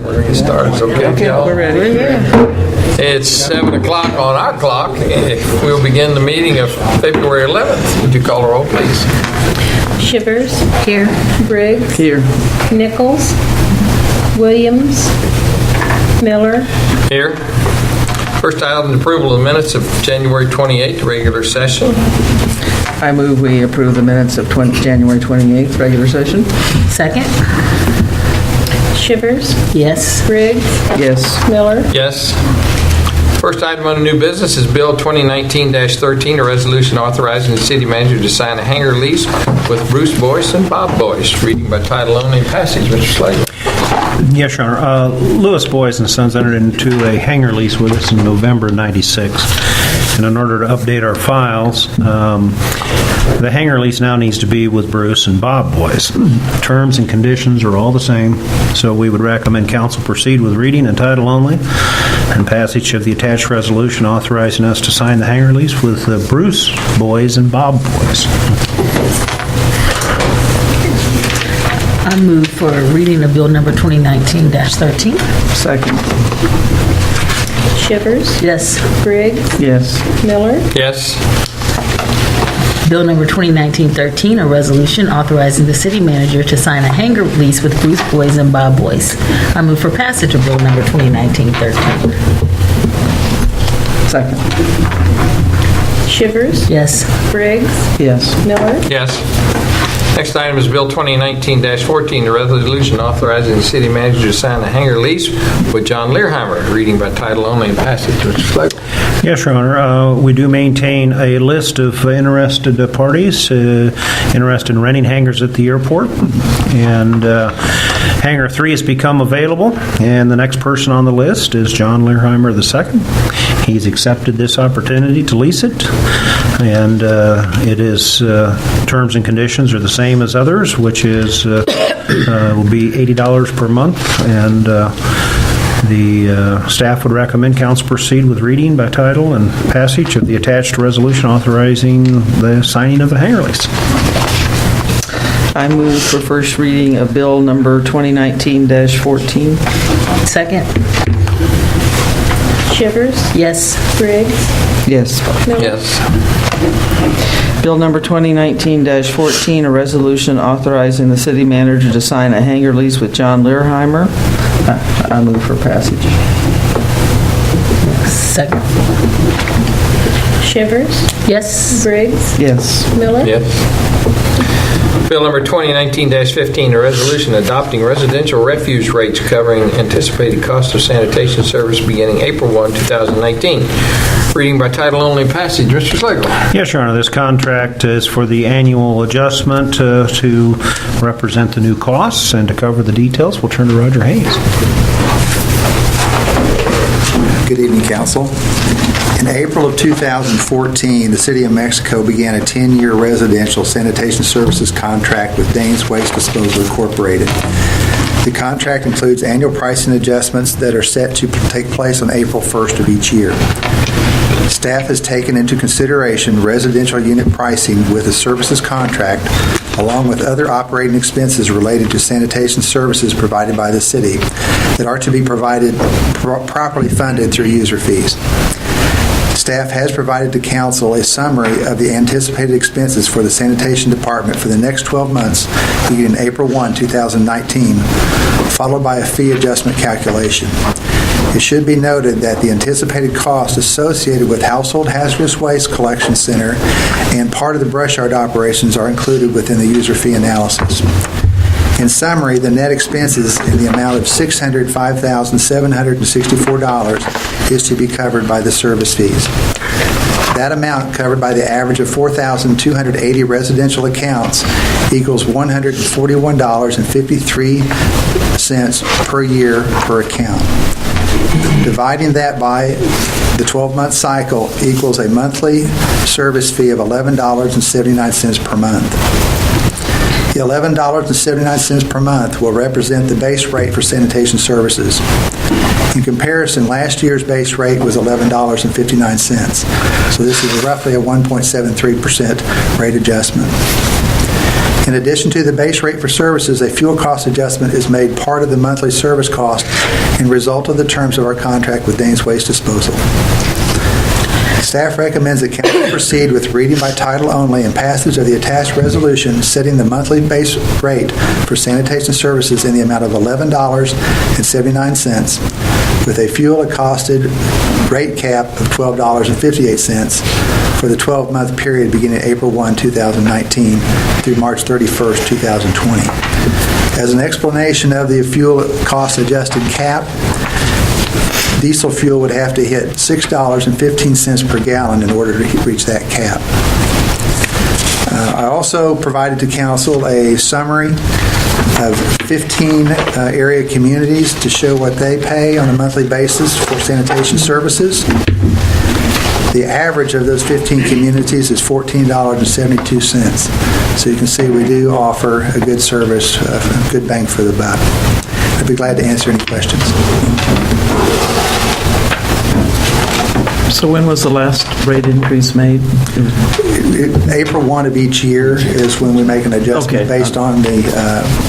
We're going to get started. It's okay, y'all? We're ready. It's 7 o'clock on our clock. We'll begin the meeting of February 11th. Would you call the roll, please? Shivers. Here. Briggs. Here. Nichols. Williams. Miller. Here. First item, approval of the minutes of January 28th, regular session. I move we approve the minutes of January 28th, regular session. Second? Shivers. Yes. Briggs. Yes. Miller. Yes. First item on the new business is Bill 2019-13, a resolution authorizing the city manager to sign a hangar lease with Bruce Boyce and Bob Boyce. Reading by title only and passage. Mr. Slagle. Yes, Your Honor. Lewis Boyce and Sons entered into a hangar lease with us in November '96. And in order to update our files, the hangar lease now needs to be with Bruce and Bob Boyce. Terms and conditions are all the same, so we would recommend council proceed with reading and title only and passage of the attached resolution authorizing us to sign the hangar lease with Bruce Boyce and Bob Boyce. I move for reading of bill number 2019-13. Second. Shivers. Yes. Briggs. Yes. Miller. Yes. Bill number 2019-13, a resolution authorizing the city manager to sign a hangar lease with Bruce Boyce and Bob Boyce. I move for passage of bill number 2019-13. Second. Shivers. Yes. Briggs. Yes. Miller. Yes. Next item is Bill 2019-14, a resolution authorizing the city manager to sign a hangar lease with John Learheimer. Reading by title only and passage. Mr. Slagle. Yes, Your Honor. We do maintain a list of interested parties interested in renting hangars at the airport. And Hangar 3 has become available, and the next person on the list is John Learheimer II. He's accepted this opportunity to lease it, and it is terms and conditions are the same as others, which is will be $80 per month, and the staff would recommend council proceed with reading by title and passage of the attached resolution authorizing the signing of a hangar lease. I move for first reading of bill number 2019-14. Second? Shivers. Yes. Briggs. Yes. Miller. Yes. Bill number 2019-14, a resolution authorizing the city manager to sign a hangar lease with John Learheimer. I move for passage. Second? Shivers. Yes. Briggs. Yes. Miller. Yes. Bill number 2019-15, a resolution adopting residential refuse rates covering anticipated cost of sanitation service beginning April 1, 2019. Reading by title only and passage. Mr. Slagle. Yes, Your Honor. This contract is for the annual adjustment to represent the new costs, and to cover the details, we'll turn to Roger Hayes. Good evening, Council. In April of 2014, the City of Mexico began a 10-year residential sanitation services contract with Danes Waste Disposal Incorporated. The contract includes annual pricing adjustments that are set to take place on April 1st of each year. Staff has taken into consideration residential unit pricing with the services contract, along with other operating expenses related to sanitation services provided by the city that are to be provided properly funded through user fees. Staff has provided to Council a summary of the anticipated expenses for the Sanitation Department for the next 12 months, beginning April 1, 2019, followed by a fee adjustment calculation. It should be noted that the anticipated costs associated with Household Hazardous Waste Collection Center and part of the brush yard operations are included within the user fee analysis. In summary, the net expenses in the amount of $605,764 is to be covered by the service fees. That amount, covered by the average of 4,280 residential accounts, equals $141.53 per year per account. Dividing that by the 12-month cycle equals a monthly service fee of $11.79 per month. The $11.79 per month will represent the base rate for sanitation services. In comparison, last year's base rate was $11.59, so this is roughly a 1.73% rate adjustment. In addition to the base rate for services, a fuel cost adjustment is made part of the monthly service cost and result of the terms of our contract with Danes Waste Disposal. Staff recommends that council proceed with reading by title only and passage of the attached resolution setting the monthly base rate for sanitation services in the amount of $11.79 with a fuel accosted rate cap of $12.58 for the 12-month period beginning April 1, 2019 through March 31st, 2020. As an explanation of the fuel cost adjusted cap, diesel fuel would have to hit $6.15 per gallon in order to reach that cap. I also provided to council a summary of 15 area communities to show what they pay on a monthly basis for sanitation services. The average of those 15 communities is $14.72. So you can see we do offer a good service, a good bang for the buck. I'd be glad to answer any questions. So when was the last rate increase made? April 1 of each year is when we make an adjustment Okay. based on the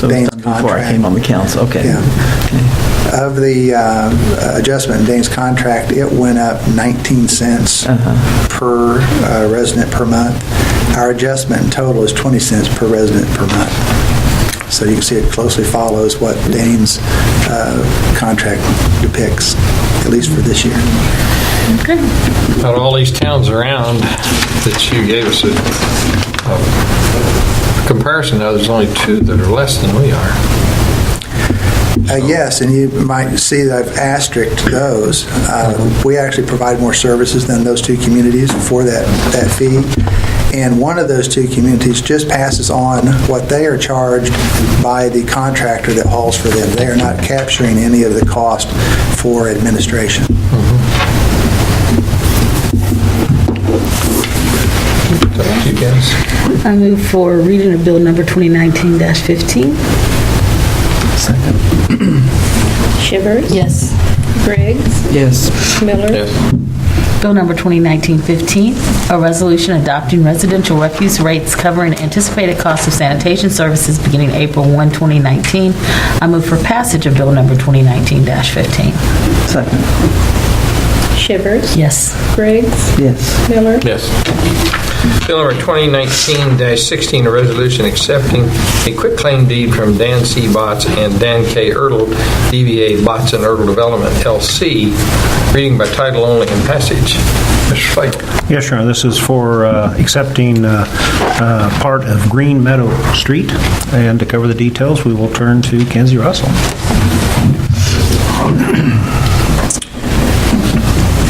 So Danes before I contract. came on the council, okay. Yeah. Okay. Of the adjustment in Danes contract, it went up 19 cents per resident per month. Our adjustment in total is 20 cents per resident per month. So you can see it closely follows what Danes contract depicts, at least for this year. Out of all these towns around that you gave us a comparison of, there's only 2 that are less than we are. Yes, and you might see that I've asterisked those. We actually provide more services than those 2 communities for that fee. And one of those 2 communities just passes on what they are charged by the contractor that hauls for them. They are not capturing any of the cost for administration. You guys? I move for reading of bill number 2019-15. Shivers. Yes. Briggs. Yes. Miller. Yes. Bill number 2019-15, a resolution adopting residential refuse rates covering anticipated costs of sanitation services beginning April 1, 2019. I move for passage of bill number 2019-15. Second. Shivers. Yes. Briggs. Yes. Miller. Yes. Bill number 2019-16, a resolution accepting a quitclaim deed from Dan C. Botts and Dan K. Ertl, DBA Botts and Ertl Development, LC. Reading by title only and passage. Mr. Slagle. Yes, Your Honor, this is for accepting part of Green Meadow Street. And to cover the details, we will turn to Kenzie Russell.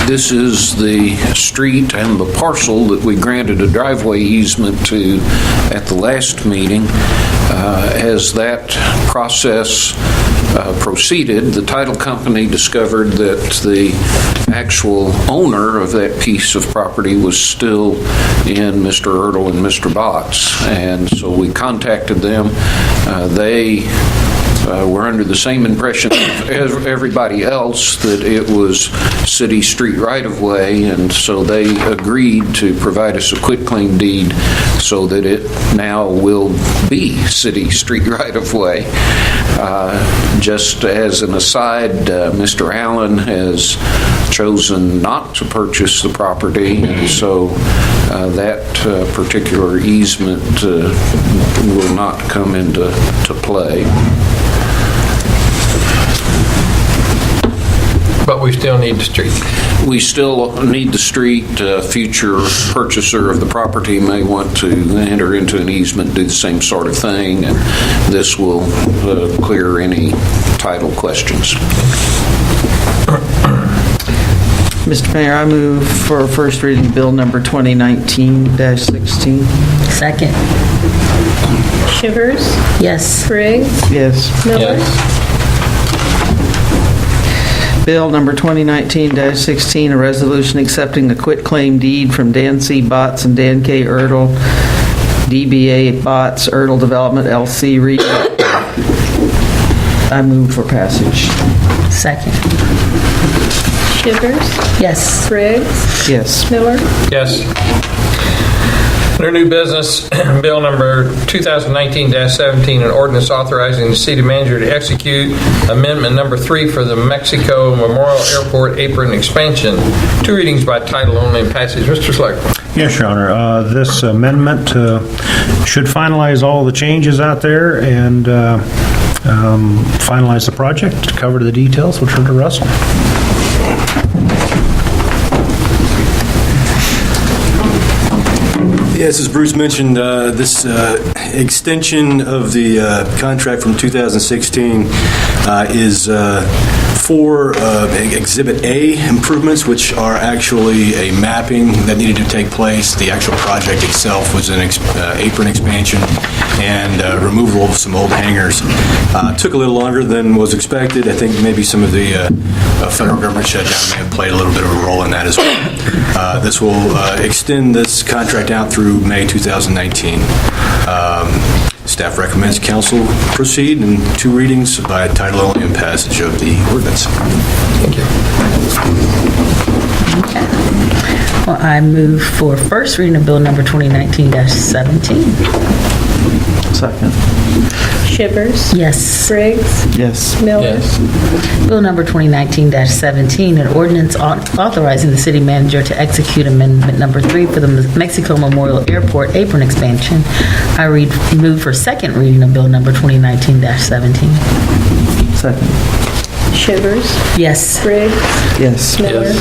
This is the street and the parcel that we granted a driveway easement to at the last meeting. As that process proceeded, the title company discovered that the actual owner of that piece of property was still in Mr. Ertl and Mr. Botts. And so we contacted them. They were under the same impression as everybody else that it was city street right-of-way, and so they agreed to provide us a quitclaim deed so that it now will be city street right-of-way. Just as an aside, Mr. Allen has chosen not to purchase the property, and so that particular easement will not come into play. But we still need the street. We still need the street. A future purchaser of the property may want to enter into an easement, do the same sort of thing, and this will clear any title questions. Mr. Mayor, I move for first reading bill number 2019-16. Second. Shivers. Yes. Briggs. Yes. Miller. Yes. Bill number 2019-16, a resolution accepting a quitclaim deed from Dan C. Botts and Dan K. Ertl, DBA Botts Ertl Development, LC. I move for passage. Second. Shivers. Yes. Briggs. Yes. Miller. Yes. Under new business, bill number 2019-17, an ordinance authorizing the city manager to execute amendment number 3 for the Mexico Memorial Airport apron expansion. 2 readings by title only and passage. Mr. Schleicher. Yes, Your Honor. This amendment should finalize all the changes out there and finalize the project. To cover the details, we'll turn to Russell. Yes, as Bruce mentioned, this extension of the contract from 2016 is for Exhibit A improvements, which are actually a mapping that needed to take place. The actual project itself was an apron expansion and removal of some old hangars. Took a little longer than was expected. I think maybe some of the federal government shutdown may have played a little bit of a role in that as well. This will extend this contract out through May 2019. Staff recommends council proceed in 2 readings by title only and passage of the ordinance. Thank you. Well, I move for first reading of bill number 2019-17. Second. Shivers. Yes. Briggs. Yes. Miller. Yes. Bill number 2019-17, an ordinance authorizing the city manager to execute amendment number 3 for the Mexico Memorial Airport apron expansion. I move for second reading of bill number 2019-17. Second. Shivers. Yes. Briggs. Yes. Miller.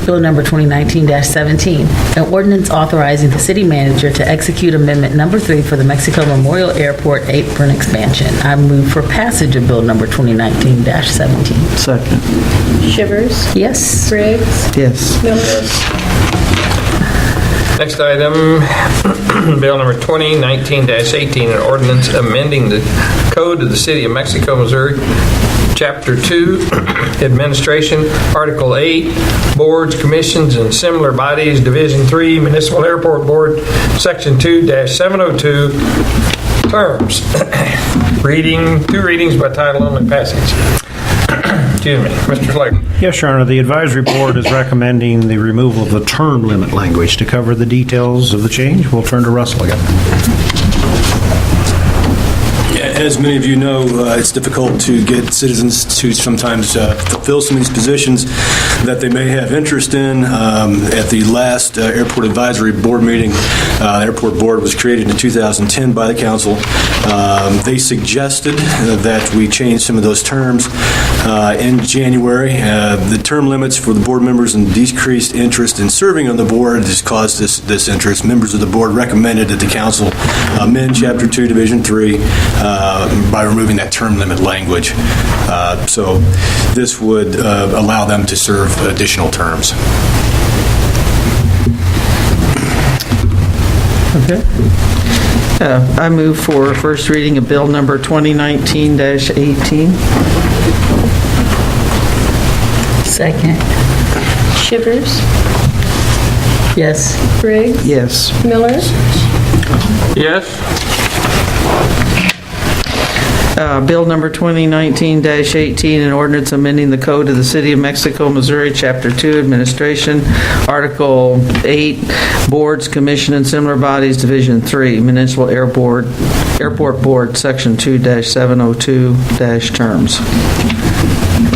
Bill number 2019-17, an ordinance authorizing the city manager to execute amendment number 3 for the Mexico Memorial Airport apron expansion. I move for passage of bill number 2019-17. Second. Shivers. Yes. Briggs. Yes. Miller. Next item, bill number 2019-18, an ordinance amending the code of the city of Mexico, Missouri, Chapter 2, Administration, Article 8, Boards, Commissions, and Similar Bodies, Division 3, Municipal Airport Board, Section 2-702, Terms. 2 readings by title only, passage. Excuse me, Mr. Schleicher. Yes, Your Honor. The advisory board is recommending the removal of the term limit language. To cover the details of the change, we'll turn to Russell again. As many of you know, it's difficult to get citizens to sometimes fulfill some of these positions that they may have interest in. At the last Airport Advisory Board meeting, the Airport Board was created in 2010 by the council. They suggested that we change some of those terms in January. The term limits for the board members and decreased interest in serving on the board has caused this interest. Members of the board recommended that the council amend Chapter 2, Division 3 by removing that term limit language. So this would allow them to serve additional terms. Okay. I move for first reading of bill number 2019-18. Second. Shivers. Yes. Briggs. Yes. Miller. Yes. Bill number 2019-18, an ordinance amending the code of the City of Mexico, Missouri, Chapter 2, Administration, Article 8, Boards, Commission, and Similar Bodies, Division 3, Municipal Airport Board, Section 2-702-Terms.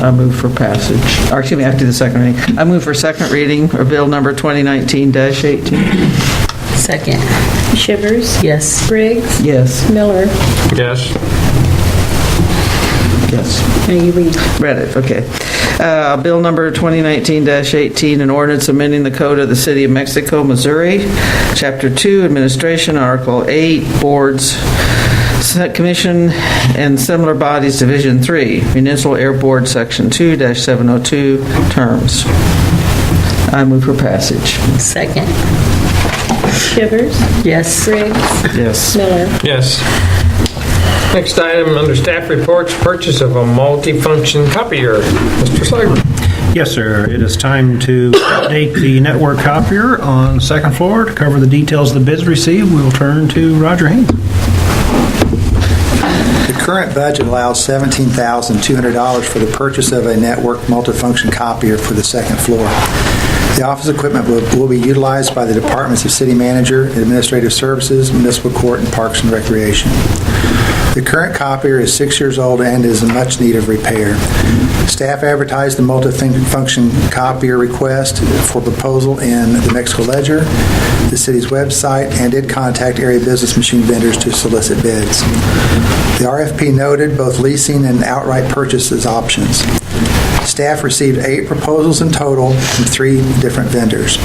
I move for passage. Or, excuse me, after the second reading. I move for second reading of bill number 2019-18. Second. Shivers. Yes. Briggs. Yes. Miller. Yes. Yes. Now you read. Read it, okay. Bill number 2019-18, an ordinance amending the code of the City of Mexico, Missouri, Chapter 2, Administration, Article 8, Boards, Commission, and Similar Bodies, Division 3, Municipal Air Board, Section 2-702, Terms. I move for passage. Second. Shivers. Yes. Briggs. Yes. Miller. Yes. Next item under staff reports, purchase of a multi-function copier. Mr. Schleicher. Yes, sir. It is time to update the network copier on the second floor. To cover the details of the bids received, we will turn to Roger Haynes. The current budget allows $17,200 for the purchase of a network multifunction copier for the second floor. The office equipment will be utilized by the departments of city manager, administrative services, municipal court, and parks and recreation. The current copier is 6 years old and is in much need of repair. Staff advertised the multi-function copier request for proposal in the Mexico Ledger, the city's website, and did contact area business machine vendors to solicit bids. The RFP noted both leasing and outright purchase as options. Staff received 8 proposals in total from 3 different vendors.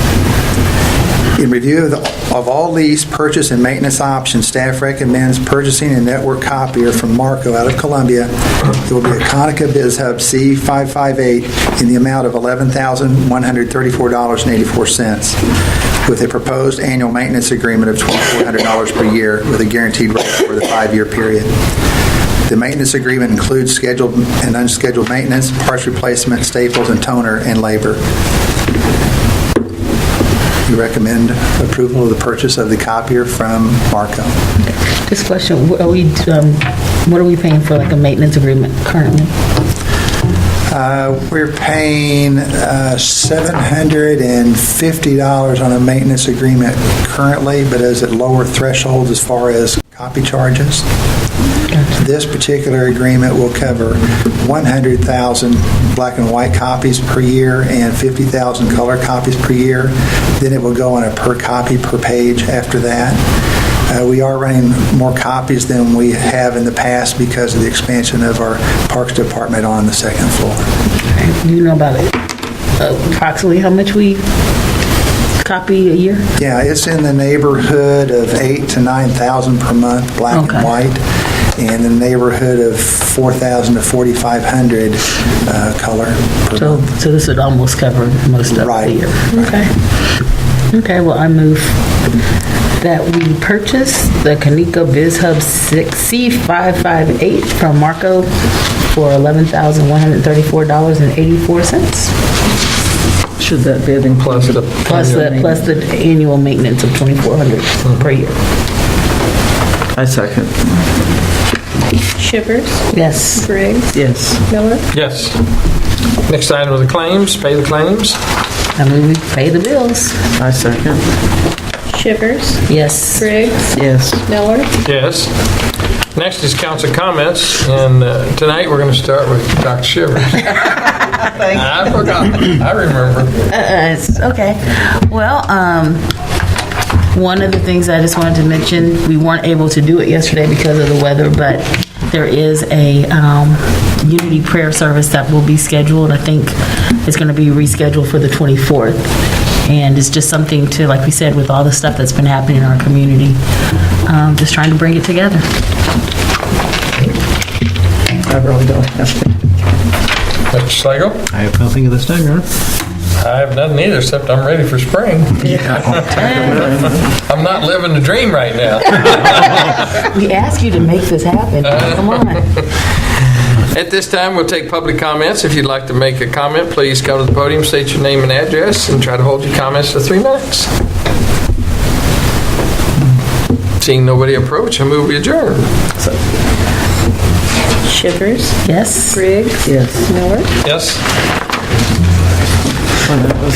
In review of all lease, purchase, and maintenance options, staff recommends purchasing a network copier from Marco out of Columbia. It will be a Konica BizHub C558 in the amount of $11,134.84, with a proposed annual maintenance agreement of $2,400 per year with a guaranteed rate for the 5-year period. The maintenance agreement includes scheduled and unscheduled maintenance, parts replacement, staples, and toner, and labor. We recommend approval of the purchase of the copier from Marco. This question, what are we paying for like a maintenance agreement currently? We're paying $750 on a maintenance agreement currently, but is at lower thresholds as far as copy charges. This particular agreement will cover 100,000 black and white copies per year and 50,000 color copies per year. Then it will go on a per copy per page after that. We are running more copies than we have in the past because of the expansion of our Parks Department on the second floor. Do you know about it? Approximately how much we copy a year? Yeah, it's in the neighborhood of 8,000 to 9,000 per month, black Okay. and white, and in the neighborhood of 4,000 to 4,500 color per month. So this would almost cover most of Right. the year. Okay. Okay, well, I move that we purchase the Konica BizHub C558 from Marco for $11,134.84. Should that bid include Plus the Plus the annual maintenance of $2,400 per year. I second. Shivers, Yes. Briggs, Yes. Miller, Yes. Next item is the claims. Pay the claims. I move we pay the bills. I second. Shivers, Yes. Briggs, Yes. Miller, Yes. Next is council comments, and tonight we're going to start with Dr. Shivers. I forgot. I remember. It's okay. Well, one of the things I just wanted to mention, we weren't able to do it yesterday because of the weather, but there is a unity prayer service that will be scheduled. I think it's going to be rescheduled for the 24th. And it's just something to, like we said, with all the stuff that's been happening in our community, just trying to bring it together. I really don't have to. Mr. Slagle? I have nothing at this time, Your Honor. I have nothing either, except I'm ready for spring. I'm not living the dream right now. We asked you to make this happen. Come on. At this time, we'll take public comments. If you'd like to make a comment, please come to the podium, state your name and address, and try to hold your comments to 3 minutes. Seeing nobody approach, I move we adjourn. Shivers, Yes? Briggs, Yes. Miller, Yes? That was